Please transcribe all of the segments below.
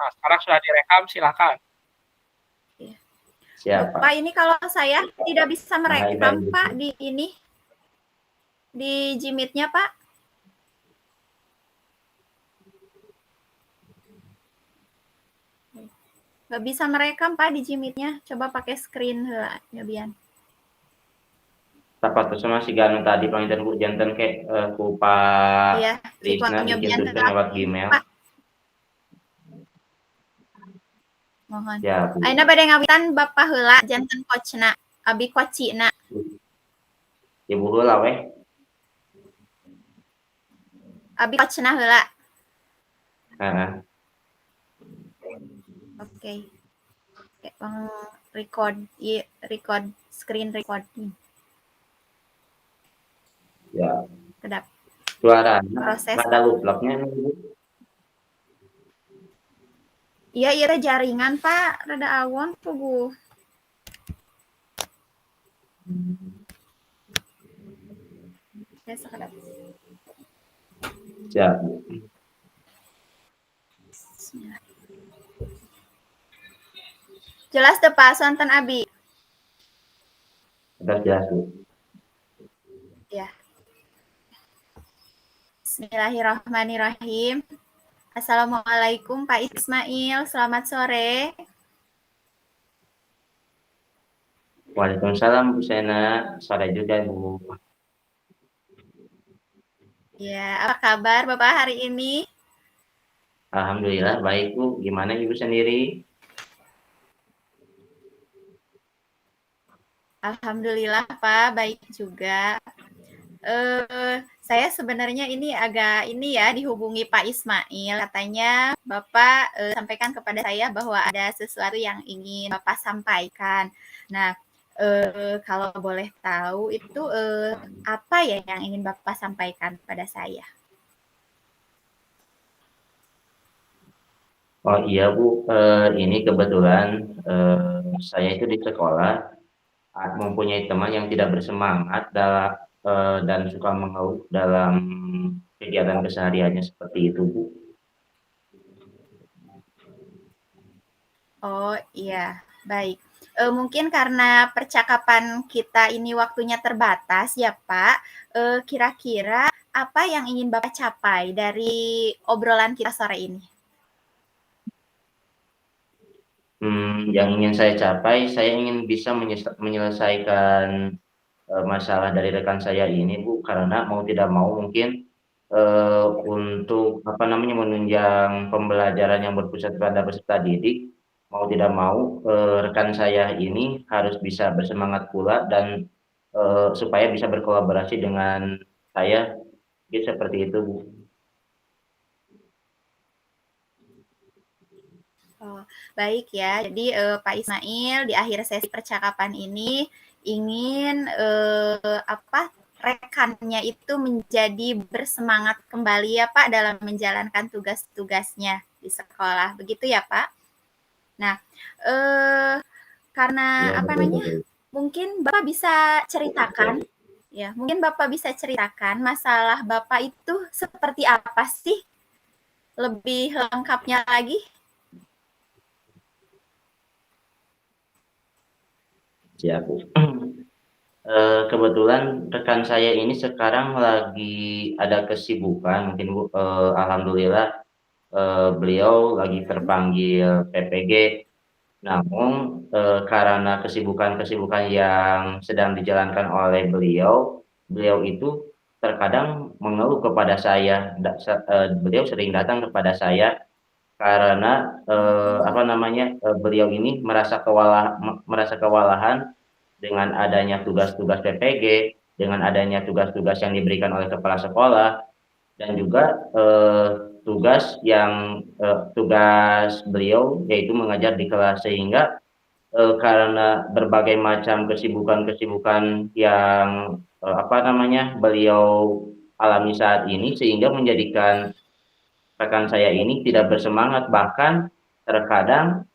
Nah, sekarang sudah direkam, silakan. Iya. Siapa? Pak, ini kalau saya tidak bisa merekam, Baik. Pak, di ini, di Gmeet-nya, Pak. Nggak bisa merekam, Pak, di Gmeet-nya. Coba pakai screen lah, ya, Bian. Tapat sama si Ganu tadi pangitan Bu jantan ke ku Pak Iya, Trisna bikin tugas lewat Gmail. Pak. Mohon. Ya, Bu. Aina bade ngawitan Bapak heula janten coachna, abi coachina. Ibu heula weh. Abi coachna heula. Heeh. Oke. Record, record screen recording. Ya. Kedap. Suara. Proses. Ada luplaknya nih, Bu. Iya, iya jaringan, Pak. Rada awon tuh, Bu. Ya, sekedap. Ya. Jelas deh, Pak, sonten Abi. Sudah jelas, Bu. Ya. Bismillahirrahmanirrahim. Assalamualaikum Pak Ismail, selamat sore. Waalaikumsalam Bu Sena, sore juga Bu. Ya, apa kabar Bapak hari ini? Alhamdulillah baik Bu, gimana Ibu sendiri? Alhamdulillah Pak, baik juga. Saya sebenarnya ini agak dihubungi Pak Ismail, katanya Bapak sampaikan kepada saya bahwa ada sesuatu yang ingin Bapak sampaikan. Nah, kalau boleh tahu itu apa ya yang ingin Bapak sampaikan pada saya? Oh iya Bu, ini kebetulan saya itu di sekolah mempunyai teman yang tidak bersemangat dan suka mengeluh dalam kegiatan kesehariannya seperti itu Bu. Oh iya, baik. Mungkin karena percakapan kita ini waktunya terbatas ya Pak, kira-kira apa yang ingin Bapak capai dari obrolan kita sore ini? Yang ingin saya capai, saya ingin bisa menyelesaikan masalah dari rekan saya ini Bu, karena mau tidak mau mungkin untuk menunjang pembelajaran yang berpusat pada peserta didik, mau tidak mau rekan saya ini harus bisa bersemangat pula dan supaya bisa berkolaborasi dengan saya, gitu, seperti itu Bu. Oh, baik ya. Jadi Pak Ismail di akhir sesi percakapan ini ingin rekannya itu menjadi bersemangat kembali ya Pak dalam menjalankan tugas-tugasnya di sekolah. Begitu ya Pak? Nah, karena Ya, betul. mungkin Bapak bisa ceritakan, ya, mungkin Bapak bisa ceritakan masalah Bapak itu seperti apa sih? Lebih lengkapnya lagi. Siap. Kebetulan rekan saya ini sekarang lagi ada kesibukan, mungkin Bu, alhamdulillah beliau lagi terpanggil PPG. Namun karena kesibukan-kesibukan yang sedang dijalankan oleh beliau itu terkadang mengeluh kepada saya. Beliau sering datang kepada saya karena beliau ini merasa kewalahan dengan adanya tugas-tugas PPG, dengan adanya tugas-tugas yang diberikan oleh kepala sekolah, dan juga tugas beliau yaitu mengajar di kelas, sehingga karena berbagai macam kesibukan-kesibukan yang beliau alami saat ini, sehingga menjadikan rekan saya ini tidak bersemangat, bahkan terkadang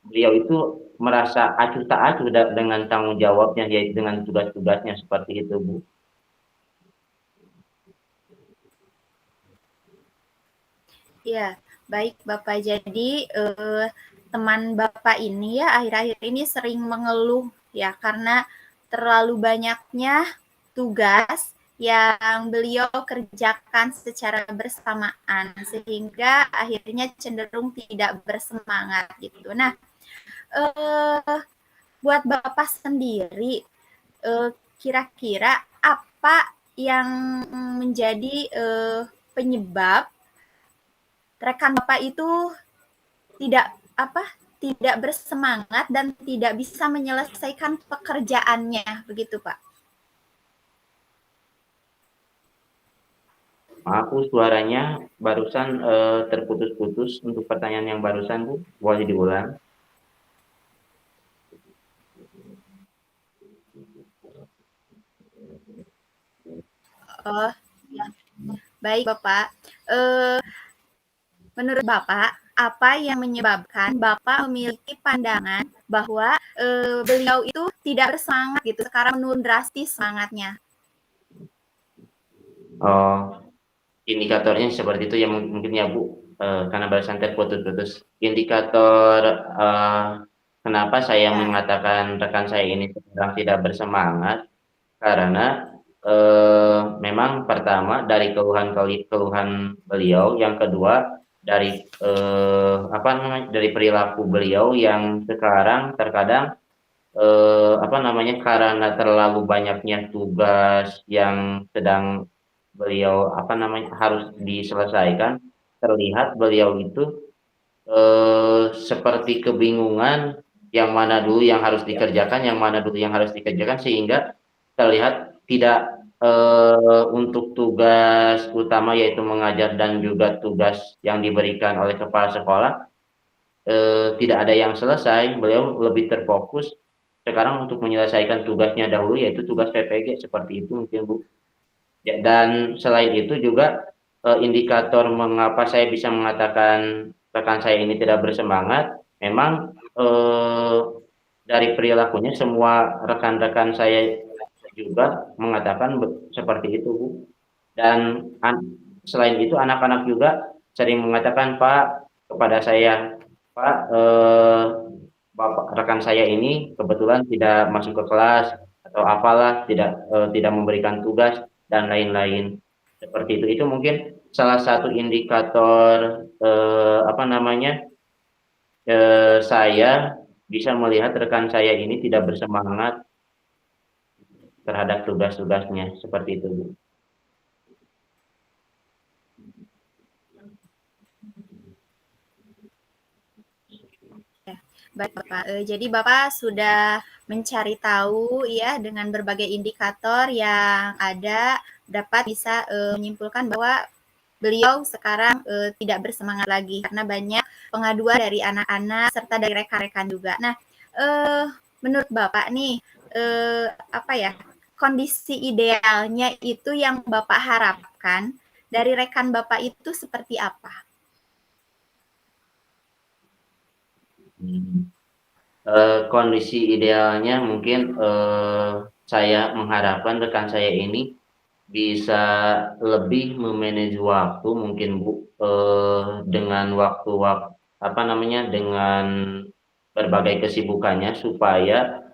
beliau itu merasa acuh tak acuh dengan tanggung jawabnya, yaitu dengan tugas-tugasnya, seperti itu Bu. Iya, Baik Bapak, jadi teman Bapak ini ya akhir-akhir ini sering mengeluh ya karena terlalu banyaknya tugas yang beliau kerjakan secara bersamaan sehingga akhirnya cenderung tidak bersemangat gitu. Nah, buat Bapak sendiri kira-kira apa yang menjadi penyebab rekan Bapak itu tidak bersemangat dan tidak bisa menyelesaikan pekerjaannya, begitu Pak? Maaf Bu, suaranya barusan terputus-putus untuk pertanyaan yang barusan Bu, boleh diulang? Oh, ya. Baik Bapak. Menurut Bapak, apa yang menyebabkan Bapak memiliki pandangan bahwa beliau itu tidak bersemangat gitu, sekarang menurun drastis semangatnya? Oh, indikatornya seperti itu ya mungkin ya Bu, karena barusan terputus-putus. Indikator kenapa saya Ya, mengatakan rekan saya ini sedang tidak bersemangat, karena memang pertama dari keluhan beliau, yang kedua dari dari perilaku beliau yang sekarang terkadang karena terlalu banyaknya tugas yang sedang beliau harus diselesaikan, terlihat beliau itu seperti kebingungan yang mana dulu yang harus dikerjakan, yang mana dulu yang harus dikerjakan, sehingga terlihat tidak untuk tugas utama yaitu mengajar dan juga tugas yang diberikan oleh kepala sekolah tidak ada yang selesai. Beliau lebih terfokus sekarang untuk menyelesaikan tugasnya dahulu, yaitu tugas PPG, seperti itu mungkin Bu. Ya, dan selain itu juga indikator mengapa saya bisa mengatakan rekan saya ini tidak bersemangat, memang dari perilakunya semua rekan-rekan saya juga mengatakan seperti itu Bu. Dan selain itu anak-anak juga sering mengatakan Pak kepada saya, Pak Bapak rekan saya ini kebetulan tidak masuk ke kelas atau apalah, tidak memberikan tugas dan lain-lain seperti itu. Itu mungkin salah satu indikator saya bisa melihat rekan saya ini tidak bersemangat terhadap tugas-tugasnya seperti itu Bu. baik Bapak. Jadi Bapak sudah mencari tahu ya dengan berbagai indikator yang ada dapat bisa menyimpulkan bahwa beliau sekarang tidak bersemangat lagi karena banyak pengaduan dari anak-anak serta dari rekan-rekan juga. Nah, menurut Bapak nih kondisi idealnya itu yang Bapak harapkan dari rekan Bapak itu seperti apa? Kondisi idealnya mungkin saya mengharapkan rekan saya ini bisa lebih memanage waktu mungkin Bu, dengan dengan berbagai kesibukannya supaya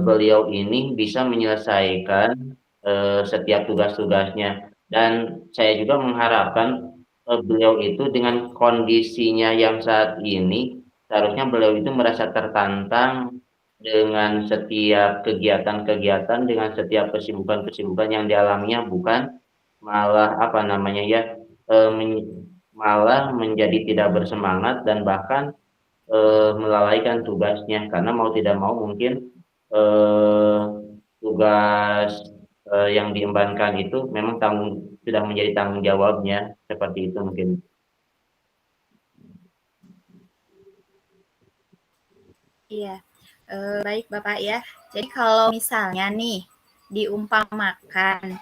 beliau ini bisa menyelesaikan setiap tugas-tugasnya. Dan saya juga mengharapkan beliau itu dengan kondisinya yang saat ini, seharusnya beliau itu merasa tertantang dengan setiap kegiatan-kegiatan, dengan setiap kesibukan-kesibukan yang dialaminya, bukan malah malah menjadi tidak bersemangat dan bahkan melalaikan tugasnya, karena mau tidak mau mungkin eh, tugas yang diembankan itu memang sudah menjadi tanggung jawabnya, seperti itu mungkin. Iya, baik Bapak ya. Jadi kalau misalnya nih diumpamakan,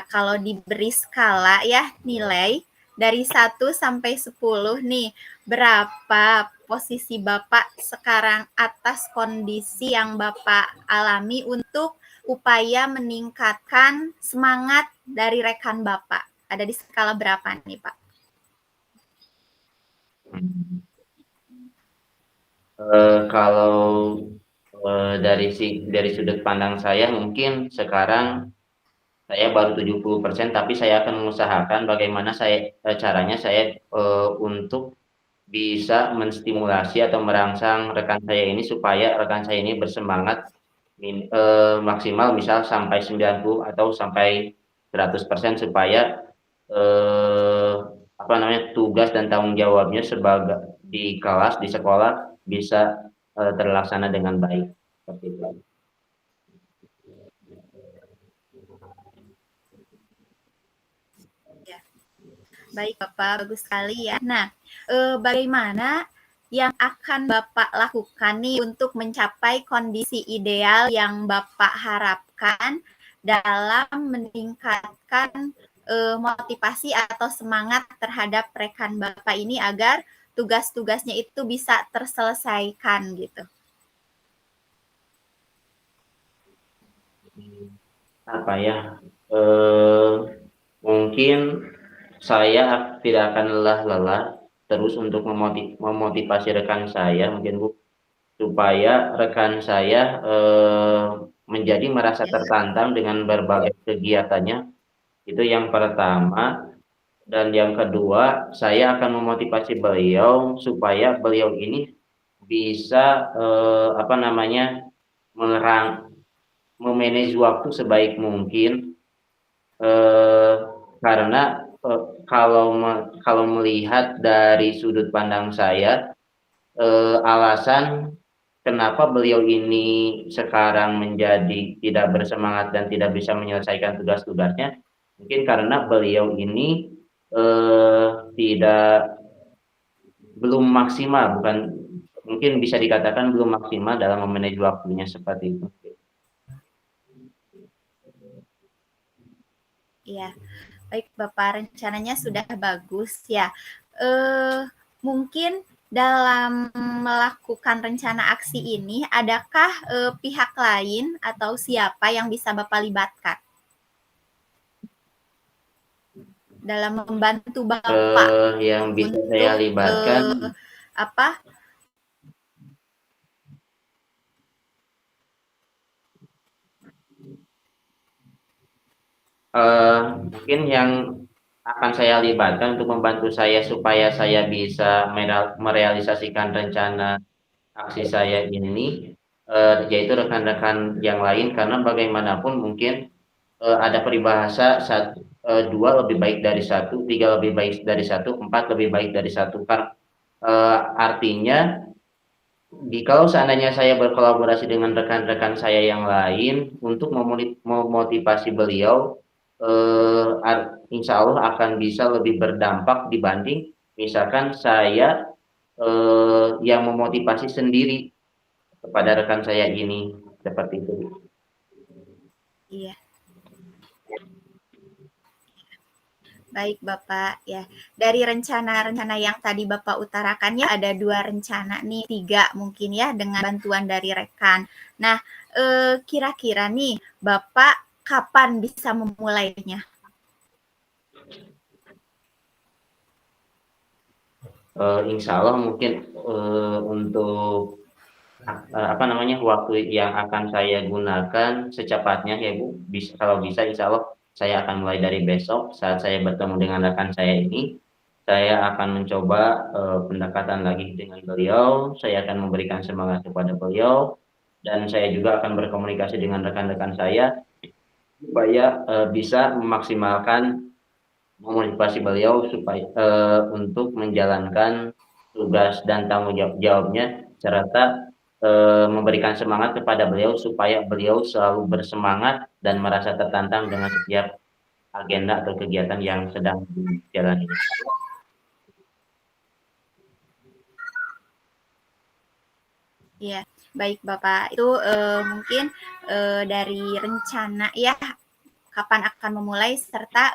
kalau diberi skala ya nilai dari 1 sampai 10 nih, berapa posisi Bapak sekarang atas kondisi yang Bapak alami untuk upaya meningkatkan semangat dari rekan Bapak? Ada di skala berapa nih Pak? Kalau, dari sudut pandang saya mungkin sekarang saya baru 70%, tapi saya akan mengusahakan bagaimana caranya saya, untuk bisa menstimulasi atau merangsang rekan saya ini supaya rekan saya ini bersemangat maksimal misal sampai 90 atau sampai 100% supaya, eee, apa namanya, tugas dan tanggung jawabnya di kelas, di sekolah bisa, terlaksana dengan baik, seperti itu. Ya. Baik Bapak, bagus sekali ya. Nah, bagaimana yang akan Bapak lakukan nih untuk mencapai kondisi ideal yang Bapak harapkan dalam meningkatkan motivasi atau semangat terhadap rekan Bapak ini agar tugas-tugasnya itu bisa terselesaikan gitu. Apa ya, eee, mungkin saya tidak akan lelah-lelah terus untuk memotivasi rekan saya mungkin Bu, supaya rekan saya, menjadi merasa Ya. tertantang dengan berbagai kegiatannya, itu yang pertama. Dan yang kedua, saya akan memotivasi beliau supaya beliau ini bisa, apa namanya, menerang me-manage waktu sebaik mungkin, eee, karena, kalau melihat dari sudut pandang saya, alasan kenapa beliau ini sekarang menjadi tidak bersemangat dan tidak bisa menyelesaikan tugas-tugasnya, mungkin karena beliau ini, belum maksimal, mungkin bisa dikatakan belum maksimal dalam me-manage waktunya, seperti itu. Iya, baik Bapak, rencananya sudah bagus ya. Eh, Mungkin dalam melakukan rencana aksi ini, adakah pihak lain atau siapa yang bisa Bapak libatkan dalam membantu Bapak Yang bisa saya untuk libatkan, apa? mungkin yang akan saya libatkan untuk membantu saya supaya saya bisa merealisasikan rencana aksi saya ini, yaitu rekan-rekan yang lain karena bagaimanapun mungkin, ada peribahasa 2 lebih baik dari 1, 3 lebih baik dari 1, 4 lebih baik dari 1 kan, artinya kalau seandainya saya berkolaborasi dengan rekan-rekan saya yang lain untuk memotivasi beliau, insya Allah akan bisa lebih berdampak dibanding misalkan saya, yang memotivasi sendiri kepada rekan saya ini, seperti itu. Iya, baik Bapak ya. Dari rencana-rencana yang tadi Bapak utarakan ya ada 2 rencana nih, 3 mungkin ya dengan bantuan dari rekan. Nah, kira-kira nih Bapak kapan bisa memulainya? Insya Allah mungkin, untuk apa namanya, waktu yang akan saya gunakan secepatnya ya Bu, kalau bisa insya Allah saya akan mulai dari besok saat saya bertemu dengan rekan saya ini, saya akan mencoba, pendekatan lagi dengan beliau, saya akan memberikan semangat kepada beliau, dan saya juga akan berkomunikasi dengan rekan-rekan saya, supaya, bisa memaksimalkan memotivasi beliau supaya, untuk menjalankan tugas dan tanggung jawabnya serta, memberikan semangat kepada beliau supaya beliau selalu bersemangat dan merasa tertantang dengan setiap agenda atau kegiatan yang sedang dijalani. Iya, baik Bapak. Itu mungkin dari rencana ya kapan akan memulai serta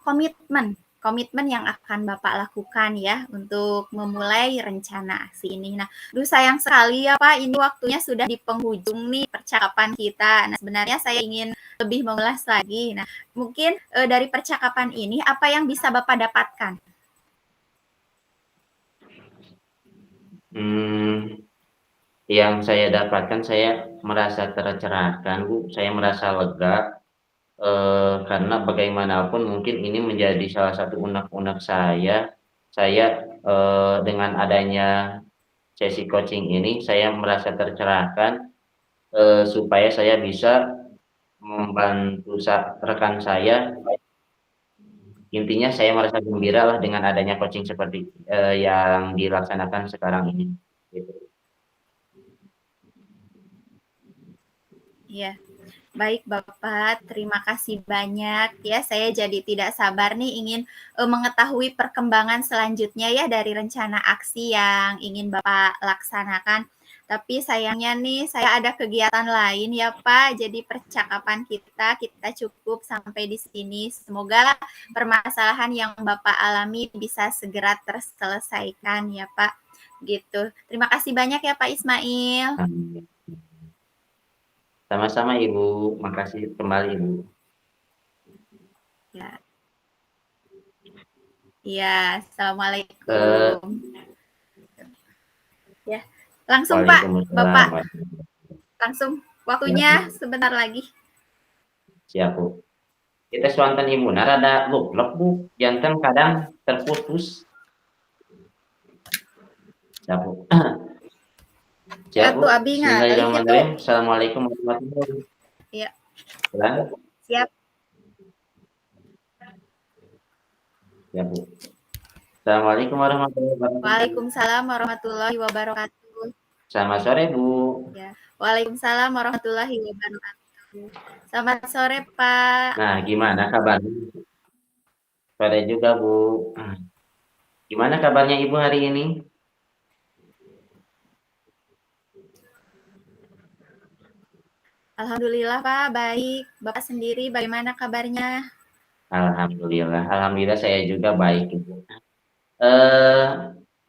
komitmen komitmen yang akan Bapak lakukan ya untuk memulai rencana aksi ini. Nah, duh sayang sekali ya Pak, ini waktunya sudah di penghujung nih percakapan kita. Nah, sebenarnya saya ingin lebih mengulas lagi. Nah, mungkin dari percakapan ini apa yang bisa Bapak dapatkan? Mmm. yang saya dapatkan saya merasa tercerahkan, Bu, saya merasa lega, karena bagaimanapun mungkin ini menjadi salah satu unek-unek saya. Saya, dengan adanya sesi coaching ini saya merasa tercerahkan, supaya saya bisa membantu rekan saya. Intinya saya merasa gembira lah dengan adanya coaching seperti, yang dilaksanakan sekarang ini, gitu. Iya. Baik Bapak, terima kasih banyak ya. Saya jadi tidak sabar nih ingin mengetahui perkembangan selanjutnya ya dari rencana aksi yang ingin Bapak laksanakan. Tapi sayangnya nih saya ada kegiatan lain ya Pak. Jadi percakapan kita cukup sampai di sini. Semoga permasalahan yang Bapak alami bisa segera terselesaikan ya Pak. Gitu. Terima kasih banyak ya Pak Ismail. Amin. Sama-sama Ibu, makasih kembali Ibu. Ya. Iya, assalamualaikum. Ya, langsung Pak, Waalaikumsalam. Bapak, langsung waktunya sebentar lagi. Siap Bu. Kita swanten Ibu, rada goblok Bu, janten kadang terputus. Siap Bu. Siap Bu. Atuh abi ngalih gitu. Bismillahirrahmanirrahim. Assalamualaikum warahmatullahi wabarakatuh. Iya. Siap. Siap. Siap Bu. Assalamualaikum warahmatullahi wabarakatuh. Waalaikumsalam warahmatullahi wabarakatuh. Selamat sore Bu. Ya. Waalaikumsalam warahmatullahi wabarakatuh. Selamat sore Pak. Nah, gimana kabarnya? Sore juga Bu. Gimana kabarnya Ibu hari ini? Alhamdulillah Pak, baik. Bapak sendiri bagaimana kabarnya? Alhamdulillah, alhamdulillah saya juga baik Ibu.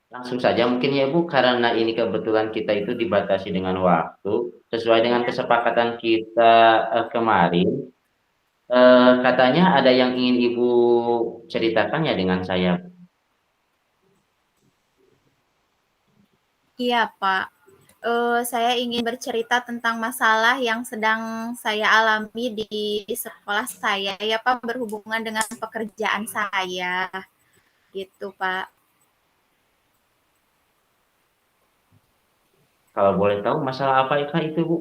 Langsung saja mungkin ya Bu, karena ini kebetulan kita itu dibatasi dengan waktu, sesuai dengan kesepakatan kita kemarin, katanya ada yang ingin Ibu ceritakan ya dengan saya. Iya Pak. Saya ingin bercerita tentang masalah yang sedang saya alami di sekolah saya ya Pak, berhubungan dengan pekerjaan saya, gitu Pak. Kalau boleh tahu masalah apakah itu Bu?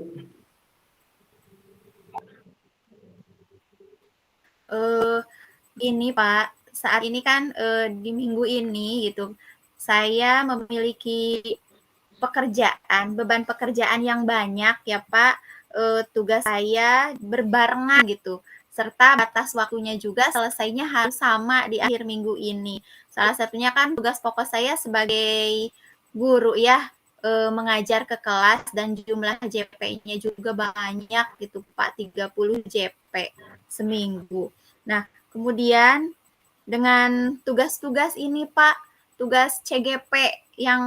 Ini Pak, saat ini kan di minggu ini gitu, saya memiliki beban pekerjaan yang banyak ya Pak. Tugas saya berbarengan gitu, serta batas waktunya juga selesainya harus sama di akhir minggu ini. Salah satunya kan tugas pokok saya sebagai guru ya, mengajar ke kelas dan jumlah JP-nya juga banyak gitu Pak, 30 JP seminggu. Nah, kemudian dengan tugas-tugas ini Pak, tugas CGP yang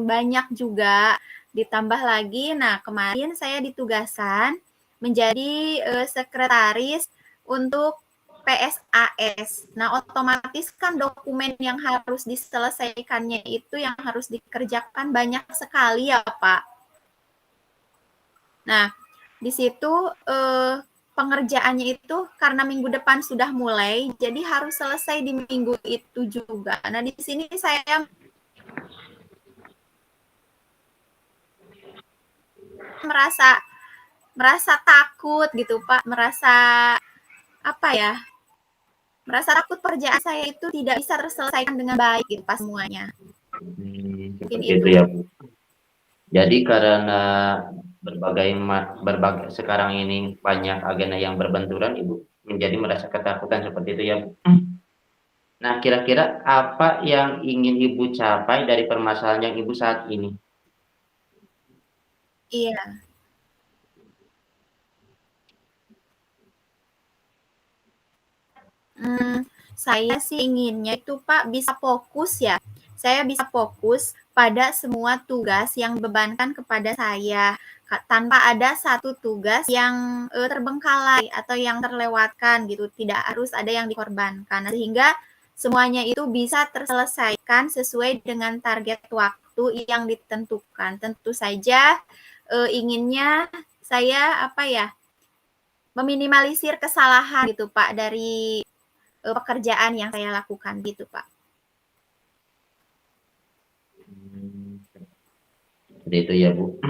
banyak juga ditambah lagi. Nah, kemarin saya ditugaskan menjadi sekretaris untuk PSAS. Nah, otomatis kan dokumen yang harus diselesaikannya itu yang harus dikerjakan banyak sekali ya, Pak. Nah, di situ pengerjaannya itu karena minggu depan sudah mulai, jadi harus selesai di minggu itu juga. Nah, di sini saya merasa takut gitu Pak, merasa apa ya? Merasa takut pekerjaan saya itu tidak bisa terselesaikan dengan baik gitu Pak semuanya. Seperti itu ya Bu. Jadi karena berbagai sekarang ini banyak agenda yang berbenturan Ibu menjadi merasa ketakutan seperti itu ya Bu. Nah, kira-kira apa yang ingin Ibu capai dari permasalahan yang Ibu saat ini? Iya. Saya sih inginnya itu Pak bisa fokus ya. Saya bisa fokus pada semua tugas yang dibebankan kepada saya tanpa ada satu tugas yang terbengkalai atau yang terlewatkan gitu. Tidak harus ada yang dikorbankan sehingga semuanya itu bisa terselesaikan sesuai dengan target waktu waktu yang ditentukan. Tentu saja inginnya saya meminimalisir kesalahan gitu Pak dari pekerjaan yang saya lakukan gitu Pak. Seperti itu ya Bu.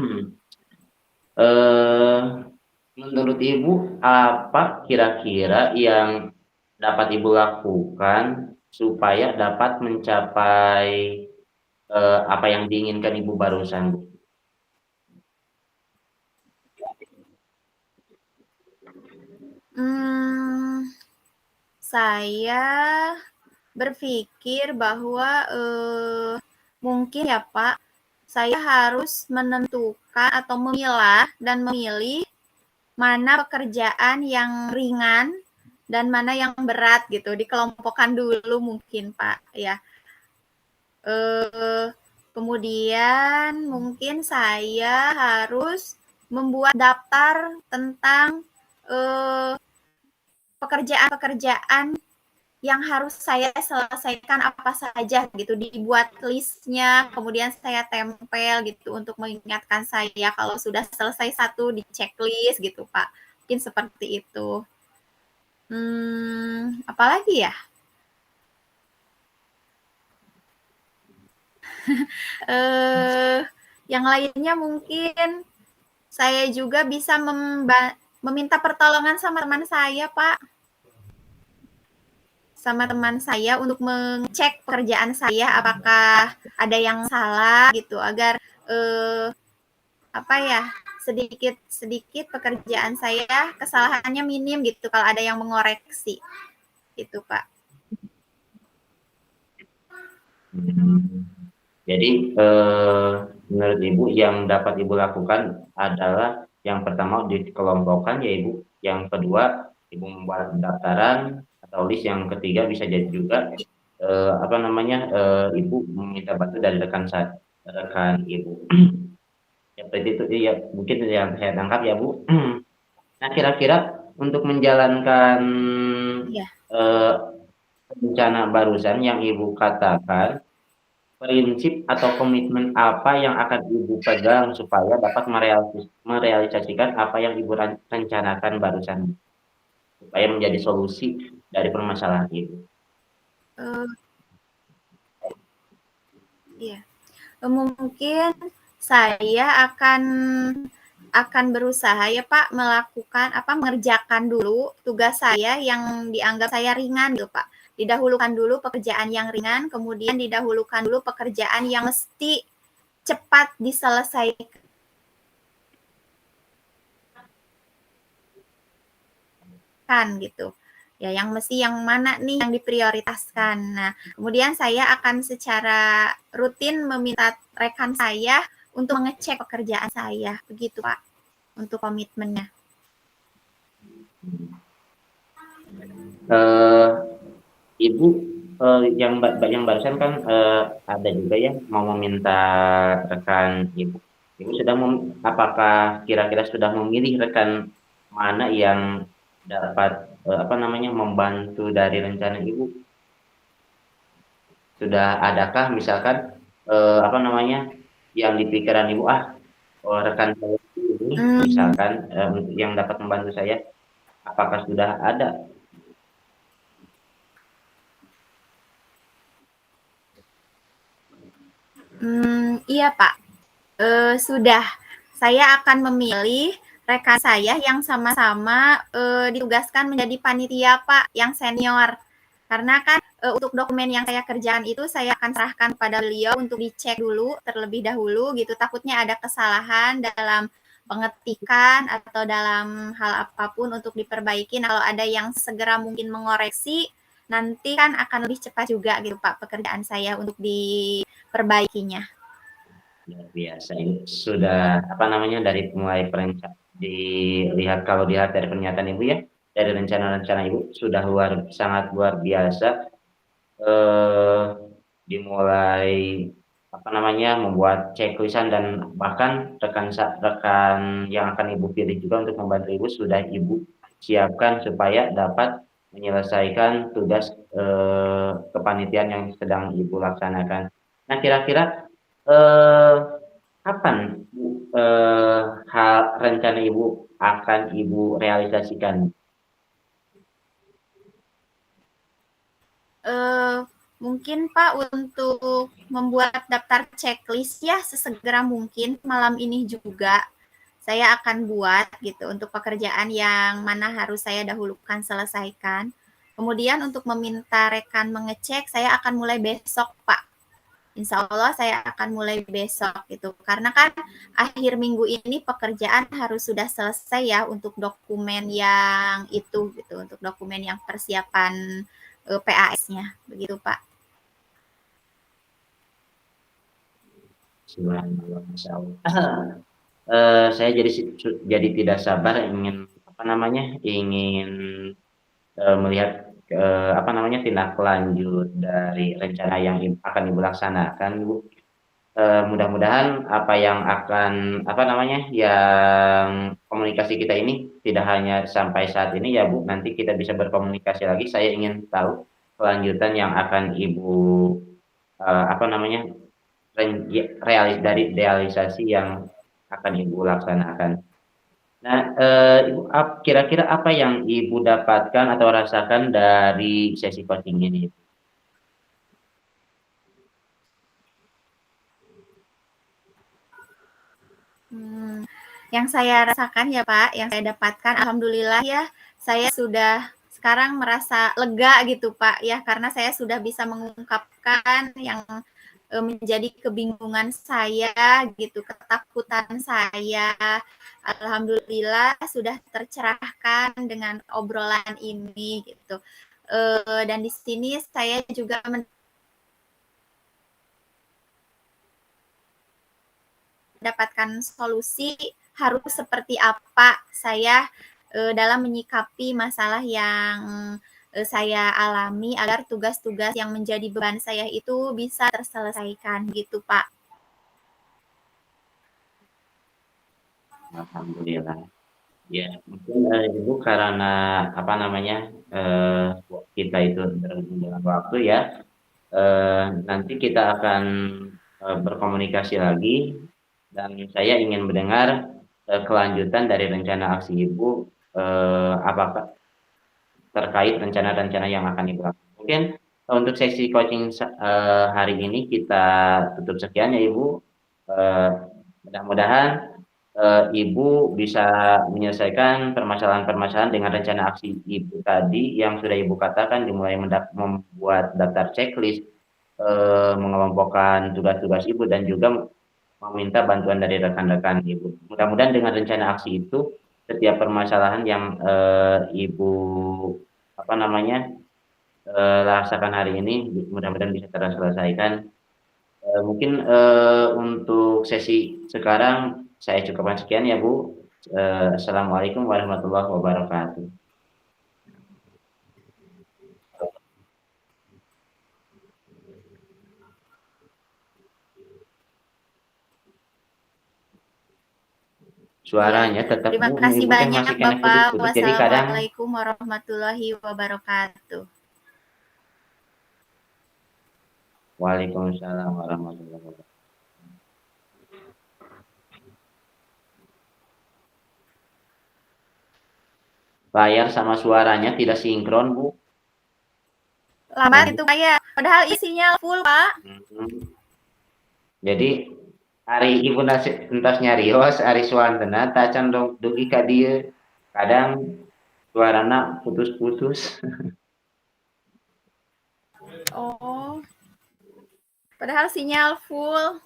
Menurut Ibu, apa kira-kira yang dapat Ibu lakukan supaya dapat mencapai apa yang diinginkan Ibu barusan, Bu? Saya berpikir bahwa mungkin ya Pak, saya harus menentukan atau memilah dan memilih mana pekerjaan yang ringan dan mana yang berat gitu, dikelompokkan dulu mungkin Pak ya. Kemudian mungkin saya harus membuat daftar tentang pekerjaan-pekerjaan yang harus saya selesaikan apa saja gitu, dibuat listnya, kemudian saya tempel gitu untuk mengingatkan saya kalau sudah selesai satu di checklist gitu Pak. Mungkin seperti itu. Apalagi ya? Yang lainnya mungkin saya juga bisa meminta pertolongan sama teman saya Pak. Sama teman saya untuk mengecek pekerjaan saya apakah ada yang salah gitu agar sedikit pekerjaan saya kesalahannya minim gitu kalau ada yang mengoreksi gitu Pak. Jadi menurut Ibu yang dapat Ibu lakukan adalah yang pertama dikelompokkan ya Ibu, yang kedua Ibu membuat pendaftaran atau list, yang ketiga bisa jadi juga Ibu meminta bantu dari rekan Ibu. Ya seperti itu ya, mungkin yang saya tangkap ya Bu. Nah kira-kira untuk menjalankan rencana barusan yang Ibu katakan, prinsip atau komitmen apa yang akan Ibu pegang supaya dapat merealisasikan apa yang Ibu rencanakan barusan, supaya menjadi solusi dari permasalahan Ibu? Mungkin saya akan berusaha ya Pak mengerjakan dulu tugas saya yang dianggap saya ringan gitu Pak. Didahulukan dulu pekerjaan yang ringan, kemudian didahulukan dulu pekerjaan yang mesti cepat diselesaikan gitu. Ya, yang mana nih yang diprioritaskan. Nah, kemudian saya akan secara rutin meminta rekan saya untuk mengecek pekerjaan saya. Begitu, Pak, untuk komitmennya. Ibu yang barusan kan ada juga ya mau meminta rekan Ibu. Ibu apakah kira-kira sudah memilih rekan mana yang dapat membantu dari rencana Ibu? Sudah adakah misalkan yang di pikiran Ibu, rekan saya ini misalkan yang dapat membantu saya, apakah sudah ada? Iya Pak, sudah. Saya akan memilih rekan saya yang sama-sama ditugaskan menjadi panitia Pak, yang senior. Karena kan untuk dokumen yang saya kerjakan itu saya akan serahkan pada beliau untuk dicek dulu terlebih dahulu gitu. Takutnya ada kesalahan dalam pengetikan atau dalam hal apapun untuk diperbaiki. Nah, kalau ada yang segera mungkin mengoreksi, nanti kan akan lebih cepat juga gitu Pak pekerjaan saya untuk diperbaikinya. Luar biasa, ini sudah dari mulai kalau dilihat dari pernyataan Ibu ya, dari rencana-rencana Ibu sudah sangat luar biasa. Dimulai membuat checklistan, dan bahkan rekan yang akan Ibu pilih juga untuk membantu Ibu sudah Ibu siapkan supaya dapat menyelesaikan tugas kepanitiaan yang sedang Ibu laksanakan. Nah kira-kira eh, kapan Bu, hal rencana Ibu akan Ibu realisasikan? Eh, Mungkin Pak untuk membuat daftar checklist ya sesegera mungkin malam ini juga saya akan buat gitu untuk pekerjaan yang mana harus saya dahulukan selesaikan. Kemudian untuk meminta rekan mengecek saya akan mulai besok Pak. Insya Allah saya akan mulai besok gitu. Karena kan akhir minggu ini pekerjaan harus sudah selesai ya untuk dokumen yang itu gitu, untuk dokumen yang persiapan PAS-nya, begitu Pak. Masya Allah. Saya jadi tidak sabar ingin apa namanya ingin melihat apa namanya tindak lanjut dari rencana yang akan Ibu laksanakan, Bu. Mudah-mudahan apa yang akan apa namanya yang komunikasi kita ini tidak hanya sampai saat ini ya Bu, nanti kita bisa berkomunikasi lagi. Saya ingin tahu kelanjutan yang akan Ibu apa namanya dari realisasi yang akan Ibu laksanakan. Nah, Ibu, kira-kira apa yang Ibu dapatkan atau rasakan dari sesi coaching ini? Hmm, yang saya rasakan ya Pak, yang saya dapatkan, alhamdulillah ya, saya sudah sekarang merasa lega gitu Pak ya, karena saya sudah bisa mengungkapkan yang menjadi kebingungan saya gitu, ketakutan saya. Alhamdulillah sudah tercerahkan dengan obrolan ini gitu. Dan di sini saya juga mendapatkan solusi harus seperti apa saya dalam menyikapi masalah yang saya alami agar tugas-tugas yang menjadi beban saya itu bisa terselesaikan gitu Pak. Alhamdulillah. Ya, mungkin Ibu karena apa namanya kita itu berhubung dengan waktu ya, nanti kita akan berkomunikasi lagi dan saya ingin mendengar kelanjutan dari rencana aksi Ibu apakah terkait rencana-rencana yang akan Ibu lakukan. Mungkin untuk sesi coaching hari ini kita tutup sekian ya Ibu. Eh, Mudah-mudahan Ibu bisa menyelesaikan permasalahan-permasalahan dengan rencana aksi Ibu tadi yang sudah Ibu katakan, dimulai membuat daftar checklist, mengelompokkan tugas-tugas Ibu dan juga meminta bantuan dari rekan-rekan Ibu. Mudah-mudahan dengan rencana aksi itu setiap permasalahan yang Ibu apa namanya rasakan hari ini mudah-mudahan bisa terselesaikan. Mungkin untuk sesi sekarang saya cukupkan sekian ya Bu. Assalamualaikum warahmatullahi wabarakatuh. Iya, Suaranya tetap terima Bu, kasih mungkin banyak masih kena Bapak. putus-putus. Jadi kadang Wassalamualaikum warahmatullahi wabarakatuh. Waalaikumsalam warahmatullahi wabarakatuh. Layar sama suaranya tidak sinkron Bu. Lambat itu kayak, padahal isinya full Pak. Jadi hari ibu entas nyarios hari suantena tacan dugi ka dieu kadang suarana putus-putus. Oh, padahal sinyal full.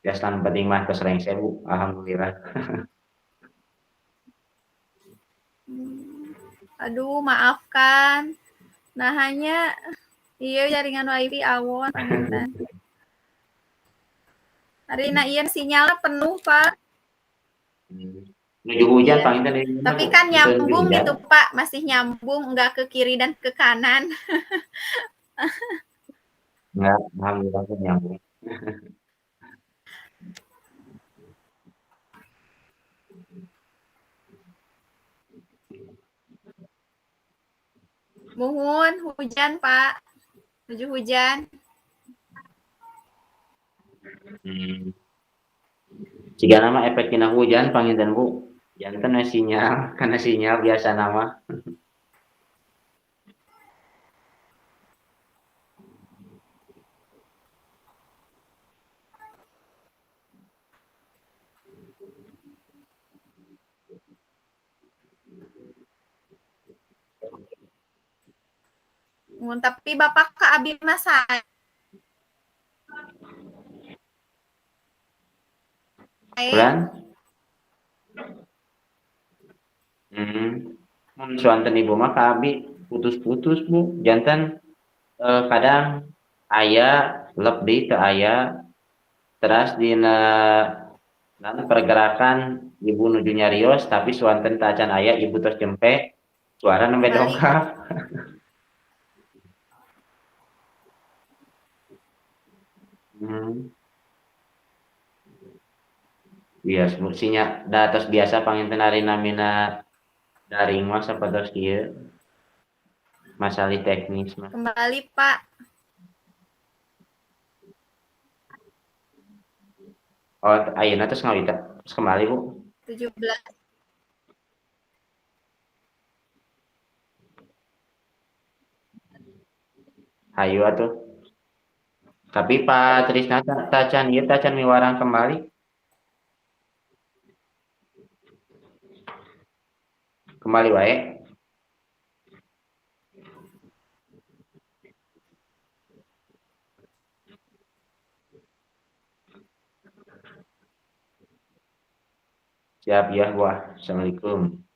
Jastan penting mah kesereng sewu alhamdulillah. Aduh, maafkan. Nah, hanya iya jaringan wifi awon panginten. Hari ini iya sinyalnya penuh, Pak. Menuju hujan Iya. panginten dari Tapi Bu. kan Bisa nyambung hujan. gitu, Pak. Masih nyambung, nggak ke kiri dan ke kanan. Enggak, alhamdulillah nyambung. Muhun hujan, Pak. Menuju hujan. Jika nama efek tina hujan panginten Bu. Janten sinyal karena sinyal biasa nama. Tapi Bapak ke abi masa Bulan? Suanten ibu mah kabi putus-putus Bu. Janten kadang ayah lebih ke ayah teras dina pergerakan ibu nuju nyarios tapi suanten tacan ayah ibu terus jempe suara nembe balik. dongkap. Bias musinya datos biasa panginten ari namina daring mah sapatos kieu masalah teknis mah. Kembali, Pak. Oh, ayeuna terus ngawita. Terus kembali, Bu. 17. Hayu atuh. Tapi Pak Trisna tacan ieu tacan miwarang kembali. Kembali wae. Siap ya, wah. Assalamualaikum.